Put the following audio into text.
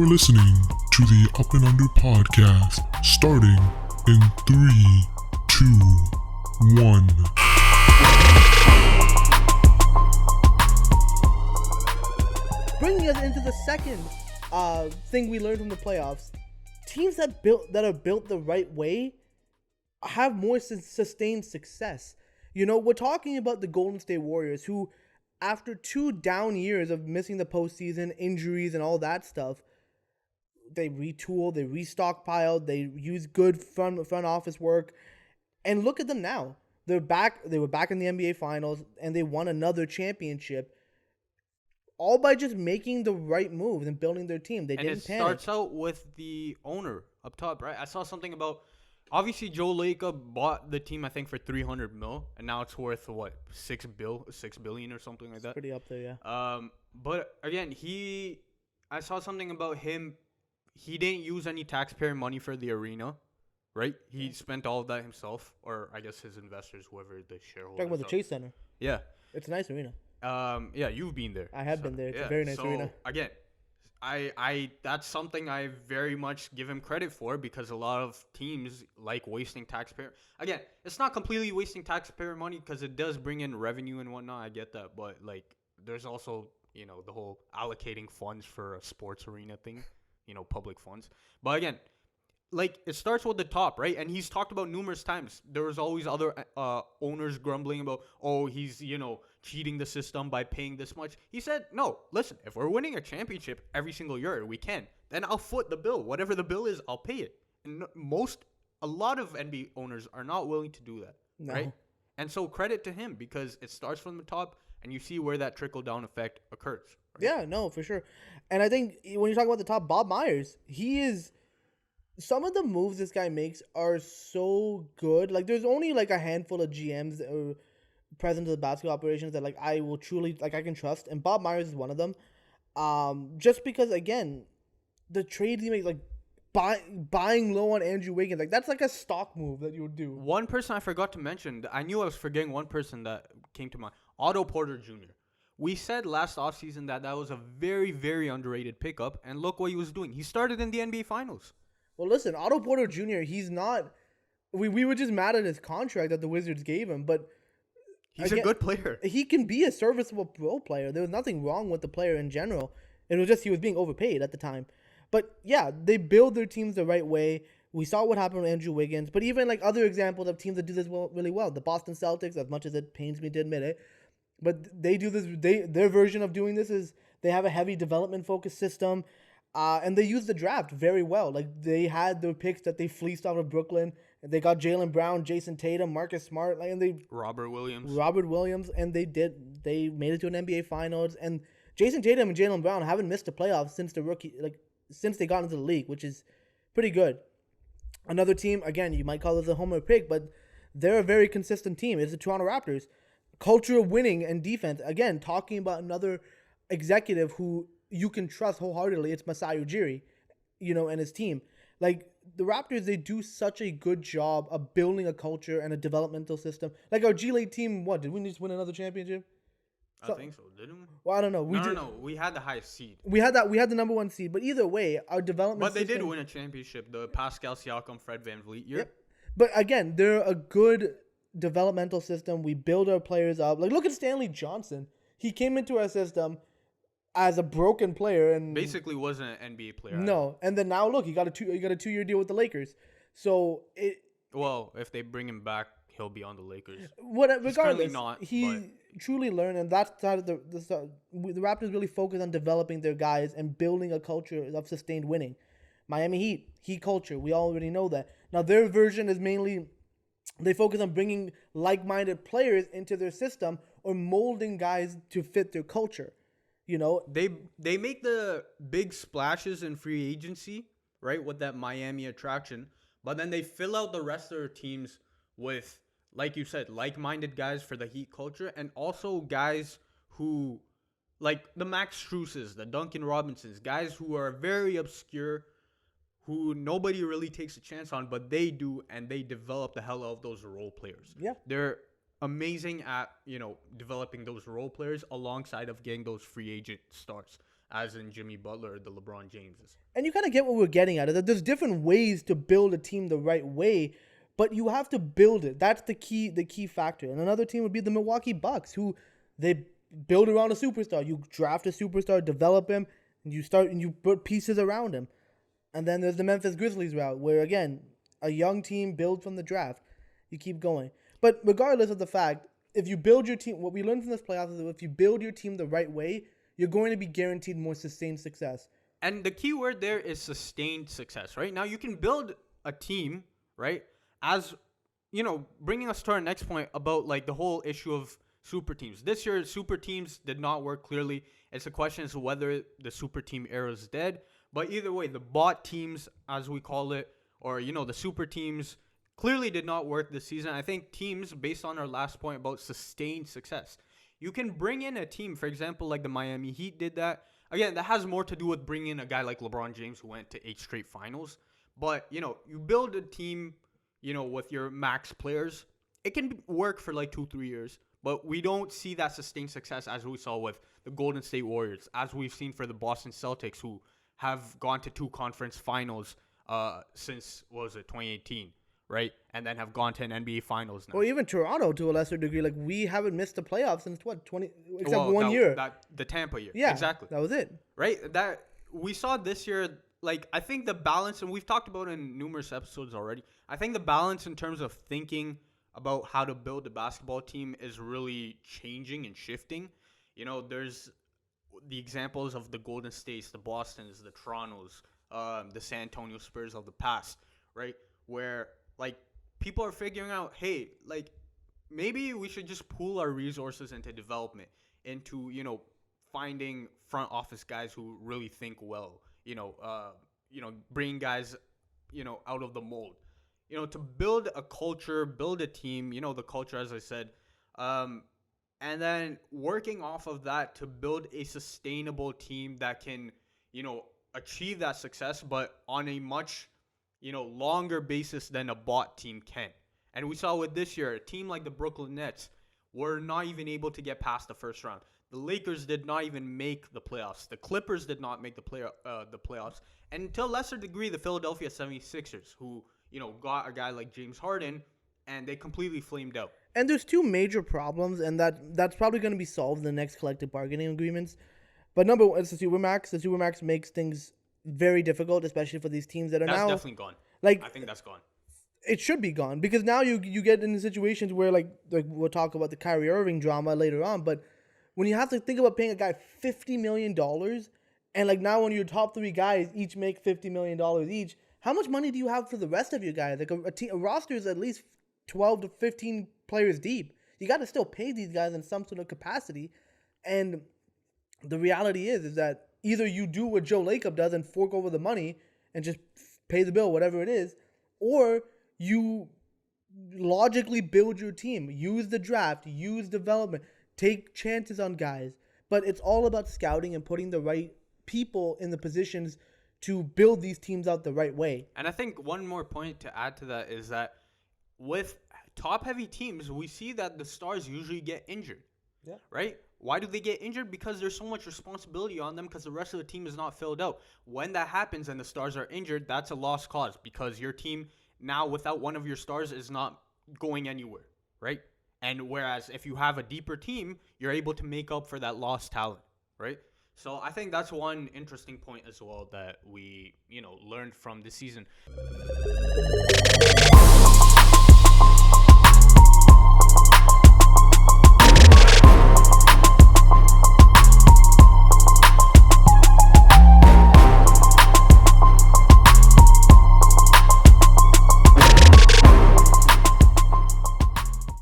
are listening to the Up and Under podcast, starting in 3, 2, 1. Bringing us into the second thing we learned from the playoffs, teams that are built the right way have more sustained success. You know, we're talking about the Golden State Warriors, who, after 2 down years of missing the postseason, injuries, and all that stuff, they retooled, they restockpiled, they used good front office work, and look at them now. They're back. They were back in the NBA Finals, and they won another championship, all by just making the right moves and building their team. They didn't panic. And it starts out with the owner up top, right? I saw something about, obviously Joe Lacob bought the team, I think, for $300 million, and now it's worth what, $6 billion or something like that. Pretty up there, yeah. But again, I saw something about him. He didn't use any taxpayer money for the arena, right? He spent all of that himself, or I guess his investors, whoever the shareholders. Talking about the Chase Center. Yeah. It's a nice arena. Yeah, you've been there. I have been there. It's a very nice arena. Again, I that's something I very much give him credit for, because a lot of teams like wasting taxpayer. Again, it's not completely wasting taxpayer money because it does bring in revenue and whatnot. I get that, but like, there's also, you know, the whole allocating funds for a sports arena thing, you know, public funds. But again, like, it starts with the top, right? And he's talked about numerous times. There was always other owners grumbling about, oh, he's, you know, cheating the system by paying this much. He said, no, listen, if we're winning a championship every single year, we can, then I'll foot the bill. Whatever the bill is, I'll pay it. And a lot of NBA owners are not willing to do that, right? And so credit to him, because it starts from the top, and you see where that trickle-down effect occurs. Right? Yeah, no, for sure. And I think when you talk about the top, Bob Myers, some of the moves this guy makes are so good. Like, there's only like a handful of GMs or presidents of the basketball operations that like I will truly, like, I can trust, and Bob Myers is one of them. Just because, again, the trades he makes, like buying low on Andrew Wiggins, like, that's like a stock move that you would do. One person I forgot to mention, I knew I was forgetting one person that came to mind, Otto Porter Jr. We said last offseason that was a very, very underrated pickup, and look what he was doing. He started in the NBA Finals. Well, listen, Otto Porter Jr., he's not... We were just mad at his contract that the Wizards gave him, but... He's a good player. He can be a serviceable role player. There was nothing wrong with the player in general. It was just he was being overpaid at the time. But, yeah, they build their teams the right way. We saw what happened with Andrew Wiggins. But even, like, other examples of teams that do this really well. The Boston Celtics, as much as it pains me to admit it. But they do this... Their version of doing this is they have a heavy development-focused system. And they used the draft very well. Like, they had their picks that they fleeced out of Brooklyn. And they got Jaylen Brown, Jason Tatum, Marcus Smart, Robert Williams, and they made it to an NBA Finals. And Jason Tatum and Jaylen Brown haven't missed the playoffs since they got into the league, which is pretty good. Another team, again, you might call this a homer pick, but they're a very consistent team. It's the Toronto Raptors. Culture of winning and defense. Again, talking about another executive who you can trust wholeheartedly. It's Masai Ujiri, and his team. Like, the Raptors, they do such a good job of building a culture and a developmental system. Like, our G League team, did we just win another championship? I think so, didn't we? Well, I don't know. No. We had the highest seed. We had the number 1 seed. But either way, our development But they did win a championship, the Pascal Siakam, Fred VanVleet year. Yep. But again, they're a good developmental system. We build our players up. Like, look at Stanley Johnson. He came into our system as a broken player and basically wasn't an NBA player. No, and then now look, he got a 2-year deal with the Lakers. So if they bring him back, he'll be on the Lakers. Regardless, not, he truly learned, and that's how the Raptors really focus on developing their guys and building a culture of sustained winning. Miami Heat culture, we already know that. Now their version is mainly they focus on bringing like-minded players into their system or molding guys to fit their culture. They make the big splashes in free agency, right, with that Miami attraction, but then they fill out the rest of their teams with, like you said, like-minded guys for the Heat culture, and also guys who, like the Max Struses, the Duncan Robinsons, guys who are very obscure, who nobody really takes a chance on, but they do, and they develop the hell out of those role players. Yeah. They're amazing at, developing those role players alongside of getting those free agent stars. as in Jimmy Butler or the LeBron Jameses. And you kind of get what we're getting at. That there's different ways to build a team the right way, but you have to build it. That's the key factor. And another team would be the Milwaukee Bucks, who they build around a superstar. You draft a superstar, develop him, and you put pieces around him. And then there's the Memphis Grizzlies route, where again, a young team builds from the draft. You keep going. But regardless of the fact, if you build your team, what we learned from this playoffs is that if you build your team the right way, you're going to be guaranteed more sustained success. And the key word there is sustained success, right? Now, you can build a team, right? As, bringing us to our next point about, like, the whole issue of super teams. This year, super teams did not work clearly. It's a question as to whether the super team era is dead. But either way, the bot teams, as we call it, or, the super teams, clearly did not work this season. I think teams, based on our last point about sustained success, you can bring in a team, for example, like the Miami Heat did that. Again, that has more to do with bringing in a guy like LeBron James who went to 8 straight finals. But, you build a team, with your max players. It can work for like 2-3 years. But we don't see that sustained success as we saw with the Golden State Warriors, as we've seen for the Boston Celtics, who have gone to 2 conference finals since, 2018. Right? And then have gone to an NBA Finals now. Or even Toronto to a lesser degree. Like, we haven't missed the playoffs since, except 1 year. The Tampa year. Yeah, exactly. That was it. Right? That we saw this year, like, I think the balance, and we've talked about it in numerous episodes already, I think the balance in terms of thinking about how to build a basketball team is really changing and shifting. There's the examples of the Golden States, the Bostons, the Torontos, the San Antonio Spurs of the past, right? Where, like, people are figuring out, hey, like, maybe we should just pool our resources into development, into, finding front office guys who really think well, bringing guys, out of the mold, to build a culture, build a team, the culture, as I said, and then working off of that to build a sustainable team that can, achieve that success, but on a much longer basis than a bot team can. And we saw with this year, a team like the Brooklyn Nets were not even able to get past the first round. The Lakers did not even make the playoffs. The Clippers did not make the playoffs. And to a lesser degree, the Philadelphia 76ers, who, got a guy like James Harden, and they completely flamed out. And there's 2 major problems, and that's probably going to be solved in the next collective bargaining agreements. But number one, it's the Supermax. The Supermax makes things very difficult, especially for these teams that are that's now definitely gone. Like, I think that's gone. It should be gone, because now you get into situations where like we'll talk about the Kyrie Irving drama later on, but when you have to think about paying a guy $50 million, and like now when your top 3 guys each make $50 million each, how much money do you have for the rest of your guys? Like a roster is at least 12 to 15 players deep. You got to still pay these guys in some sort of capacity, and the reality is that either you do what Joe Lacob does and fork over the money and just pay the bill, whatever it is, or you logically build your team, use the draft, use development, take chances on guys. But it's all about scouting and putting the right people in the positions to build these teams out the right way. And I think one more point to add to that is that with top-heavy teams, we see that the stars usually get injured. Yeah. Right? Why do they get injured? Because there's so much responsibility on them, because the rest of the team is not filled out. When that happens and the stars are injured, that's a lost cause, because your team now without one of your stars is not going anywhere, right? And whereas if you have a deeper team, you're able to make up for that lost talent, right? So I think that's one interesting point as well that we, learned from this season.